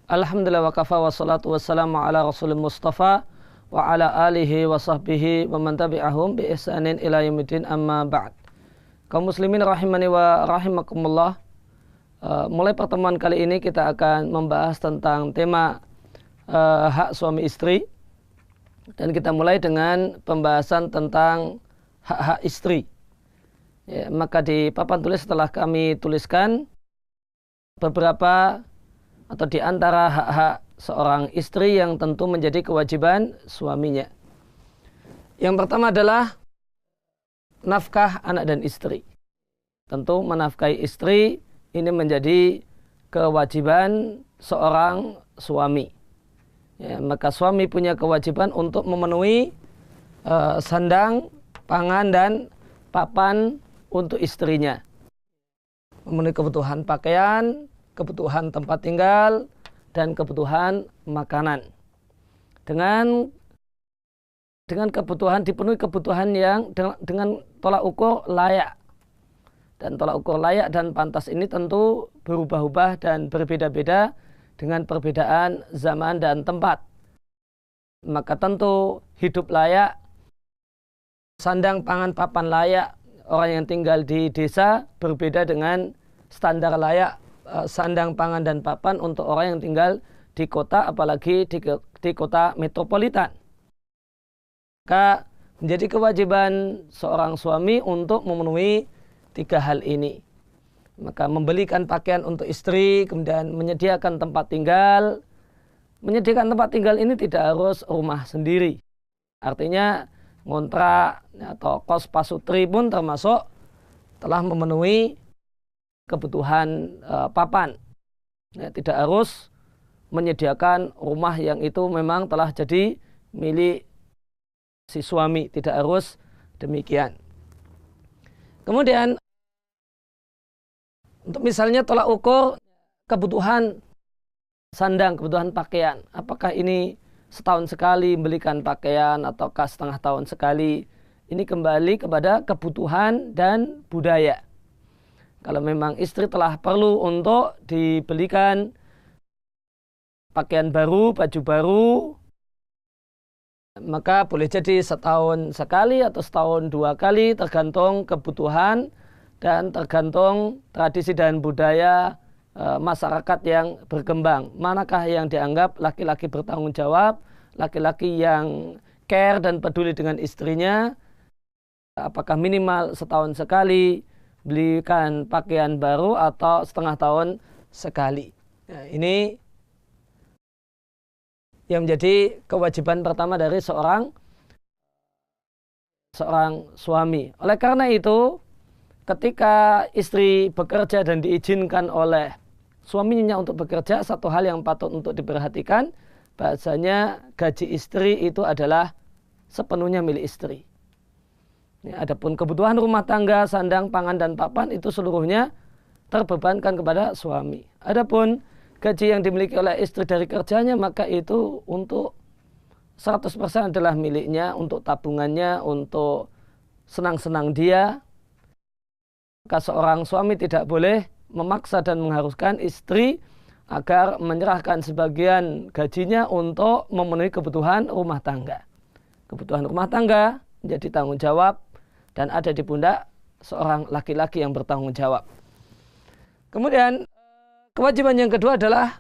Alhamdulillah wa kafa wa salatu wassalamu ala rasulil mustafa wa ala alihi wa sahbihi wa man tabi'ahum bi ihsanin ila yaumiddin amma ba'd. Kaum muslimin rahimani wa rahimakumullah. Mulai pertemuan kali ini kita akan membahas tentang tema hak suami istri. Dan kita mulai dengan pembahasan tentang hak-hak istri. Ya, maka di papan tulis setelah kami tuliskan beberapa atau di antara hak-hak seorang istri yang tentu menjadi kewajiban suaminya. Yang pertama adalah nafkah anak dan istri. Tentu menafkahi istri ini menjadi kewajiban seorang suami. Ya, maka suami punya kewajiban untuk memenuhi sandang, pangan, dan papan untuk istrinya. Memenuhi kebutuhan pakaian, kebutuhan tempat tinggal, dan kebutuhan makanan. Dengan kebutuhan, dipenuhi kebutuhan yang dengan tolak ukur layak. Dan tolak ukur layak dan pantas ini tentu berubah-ubah dan berbeda-beda dengan perbedaan zaman dan tempat. Maka tentu hidup layak, sandang, pangan, papan layak, orang yang tinggal di desa berbeda dengan standar layak sandang, pangan, dan papan untuk orang yang tinggal di kota, apalagi di kota metropolitan. Maka menjadi kewajiban seorang suami untuk memenuhi tiga hal ini. Maka membelikan pakaian untuk istri, kemudian menyediakan tempat tinggal. Menyediakan tempat tinggal ini tidak harus rumah sendiri. Artinya ngontrak atau kos pasutri pun termasuk telah memenuhi kebutuhan papan. Ya, tidak harus menyediakan rumah yang itu memang telah jadi milik si suami. Tidak harus demikian. Kemudian untuk misalnya tolak ukur kebutuhan sandang, kebutuhan pakaian. Apakah ini setahun sekali membelikan pakaian ataukah setengah tahun sekali? Ini kembali kepada kebutuhan dan budaya. Kalau memang istri telah perlu untuk dibelikan pakaian baru, baju baru, maka boleh jadi setahun sekali atau setahun dua kali, tergantung kebutuhan dan tergantung tradisi dan budaya masyarakat yang berkembang. Manakah yang dianggap laki-laki bertanggung jawab, laki-laki yang care dan peduli dengan istrinya, apakah minimal setahun sekali belikan pakaian baru atau setengah tahun sekali. Nah, ini yang menjadi kewajiban pertama dari seorang suami. Oleh karena itu, ketika istri bekerja dan diizinkan oleh suaminya untuk bekerja, satu hal yang patut untuk diperhatikan, bahasanya gaji istri itu adalah sepenuhnya milik istri. Ya, adapun kebutuhan rumah tangga, sandang, pangan, dan papan itu seluruhnya terbebankan kepada suami. Adapun gaji yang dimiliki oleh istri dari kerjanya, maka itu untuk 100% adalah miliknya, untuk tabungannya, untuk senang-senang dia. Maka seorang suami tidak boleh memaksa dan mengharuskan istri agar menyerahkan sebagian gajinya untuk memenuhi kebutuhan rumah tangga. Kebutuhan rumah tangga menjadi tanggung jawab dan ada di pundak seorang laki-laki yang bertanggung jawab. Kemudian kewajiban yang kedua adalah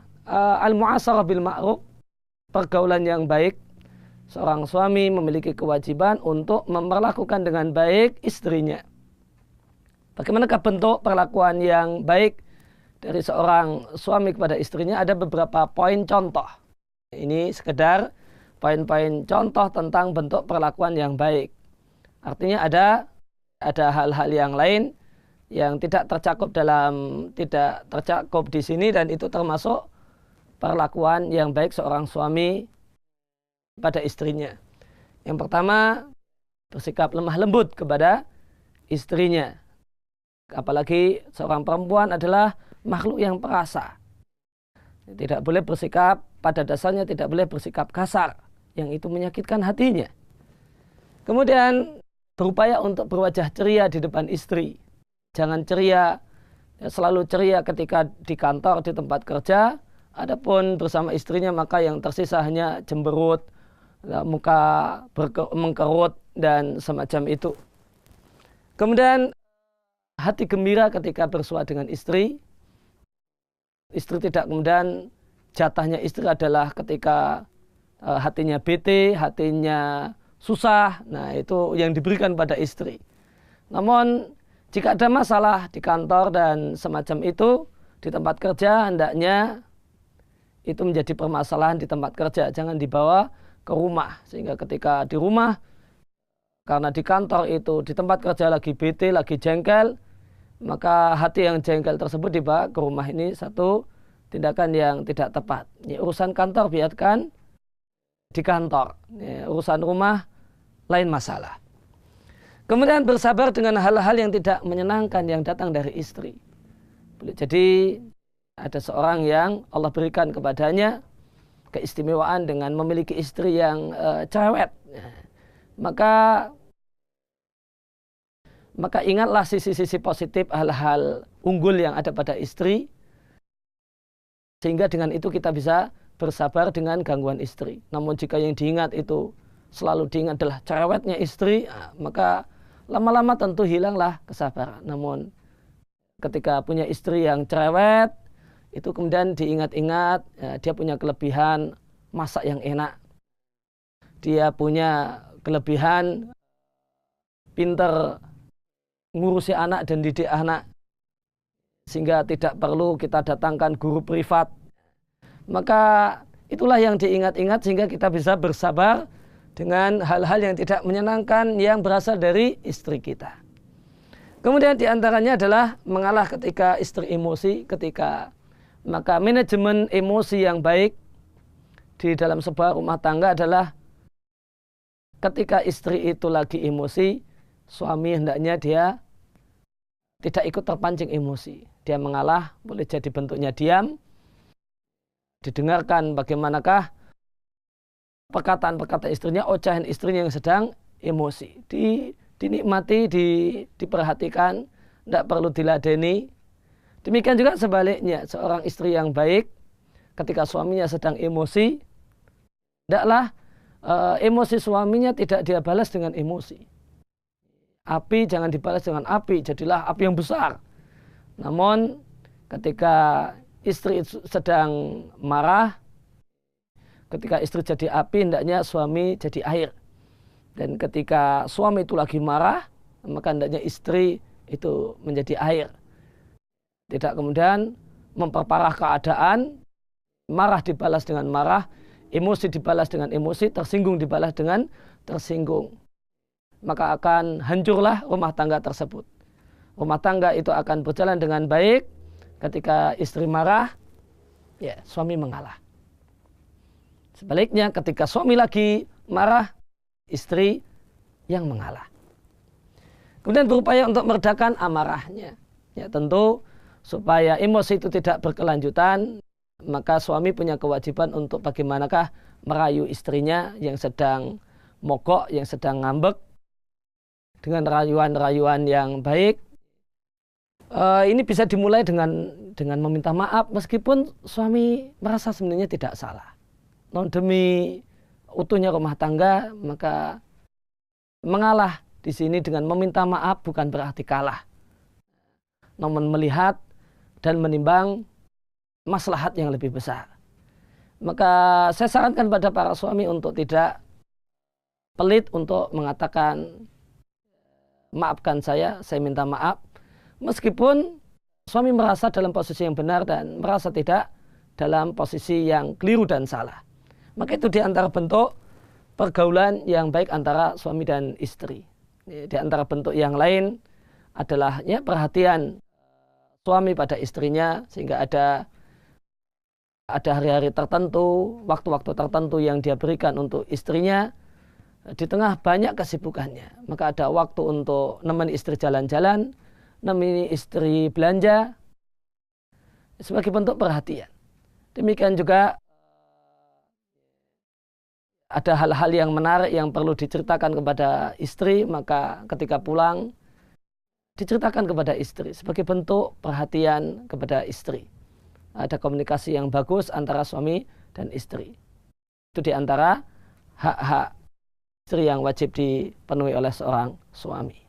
al-mu'asyarah bil ma'ruf, pergaulan yang baik. Seorang suami memiliki kewajiban untuk memperlakukan dengan baik istrinya. Bagaimanakah bentuk perlakuan yang baik dari seorang suami kepada istrinya? Ada beberapa poin contoh. Ini sekedar poin-poin contoh tentang bentuk perlakuan yang baik. Artinya ada hal-hal yang lain yang tidak tercakup di sini, dan itu termasuk perlakuan yang baik seorang suami pada istrinya. Yang pertama, bersikap lemah lembut kepada istrinya. Apalagi seorang perempuan adalah makhluk yang perasa. Tidak boleh bersikap, pada dasarnya tidak boleh bersikap kasar, yang itu menyakitkan hatinya. Kemudian berupaya untuk berwajah ceria di depan istri. Jangan ceria, selalu ceria ketika di kantor, di tempat kerja, Adapun bersama istrinya maka yang tersisa hanya cemberut, muka mengkerut dan semacam itu. Kemudian hati gembira ketika bersua dengan istri. Istri tidak kemudian jatahnya istri adalah ketika hatinya bete, hatinya susah. Nah, itu yang diberikan pada istri. Namun jika ada masalah di kantor dan semacam itu di tempat kerja, hendaknya itu menjadi permasalahan di tempat kerja, jangan dibawa ke rumah. Sehingga ketika di rumah, karena di kantor itu di tempat kerja lagi bete, lagi jengkel, maka hati yang jengkel tersebut dibawa ke rumah. Ini satu tindakan yang tidak tepat. Ya, urusan kantor biarkan di kantor. Ya, urusan rumah lain masalah. Kemudian bersabar dengan hal-hal yang tidak menyenangkan yang datang dari istri. Jadi ada seorang yang Allah berikan kepadanya keistimewaan dengan memiliki istri yang cerewet. Maka ingatlah sisi-sisi positif hal-hal unggul yang ada pada istri. Sehingga dengan itu kita bisa bersabar dengan gangguan istri. Namun jika yang diingat itu selalu diingat adalah cerewetnya istri, maka lama-lama tentu hilanglah kesabaran. Namun ketika punya istri yang cerewet, itu kemudian diingat-ingat, dia punya kelebihan masak yang enak. Dia punya kelebihan pinter ngurusi anak dan didik anak. Sehingga tidak perlu kita datangkan guru privat. Maka itulah yang diingat-ingat sehingga kita bisa bersabar dengan hal-hal yang tidak menyenangkan yang berasal dari istri kita. Kemudian diantaranya adalah mengalah ketika istri emosi, maka manajemen emosi yang baik di dalam sebuah rumah tangga adalah ketika istri itu lagi emosi, suami hendaknya dia tidak ikut terpancing emosi. Dia mengalah, boleh jadi bentuknya diam, didengarkan bagaimanakah perkataan-perkataan istrinya, ocehan istrinya yang sedang emosi. Dinikmati, diperhatikan, tidak perlu diladeni. Demikian juga sebaliknya, seorang istri yang baik ketika suaminya sedang emosi, hendaklah emosi suaminya tidak dia balas dengan emosi. Api jangan dibalas dengan api, jadilah api yang besar. Namun ketika istri sedang marah, ketika istri jadi api, hendaknya suami jadi air. Dan ketika suami itu lagi marah, maka hendaknya istri itu menjadi air. Tidak kemudian memperparah keadaan, marah dibalas dengan marah, emosi dibalas dengan emosi, tersinggung dibalas dengan tersinggung. Maka akan hancurlah rumah tangga tersebut. Rumah tangga itu akan berjalan dengan baik ketika istri marah, ya suami mengalah. Sebaliknya ketika suami lagi marah, istri yang mengalah. Kemudian berupaya untuk meredakan amarahnya. Ya tentu supaya emosi itu tidak berkelanjutan, maka suami punya kewajiban untuk bagaimanakah merayu istrinya yang sedang mogok, yang sedang ngambek dengan rayuan-rayuan yang baik. Ini bisa dimulai dengan meminta maaf meskipun suami merasa sebenarnya tidak salah. Namun demi utuhnya rumah tangga, maka mengalah di sini dengan meminta maaf bukan berarti kalah. Namun melihat dan menimbang maslahat yang lebih besar. Maka saya sarankan pada para suami untuk tidak pelit untuk mengatakan maafkan saya minta maaf. Meskipun suami merasa dalam posisi yang benar dan merasa tidak dalam posisi yang keliru dan salah. Maka itu di antara bentuk pergaulan yang baik antara suami dan istri. Di antara bentuk yang lain adalah ya perhatian suami pada istrinya sehingga ada hari-hari tertentu, waktu-waktu tertentu yang dia berikan untuk istrinya di tengah banyak kesibukannya. Maka ada waktu untuk nemeni istri jalan-jalan, nemeni istri belanja sebagai bentuk perhatian. Demikian juga ada hal-hal yang menarik yang perlu diceritakan kepada istri, maka ketika pulang diceritakan kepada istri sebagai bentuk perhatian kepada istri. ada komunikasi yang bagus antara suami dan istri. Itu di antara hak-hak istri yang wajib dipenuhi oleh seorang suami.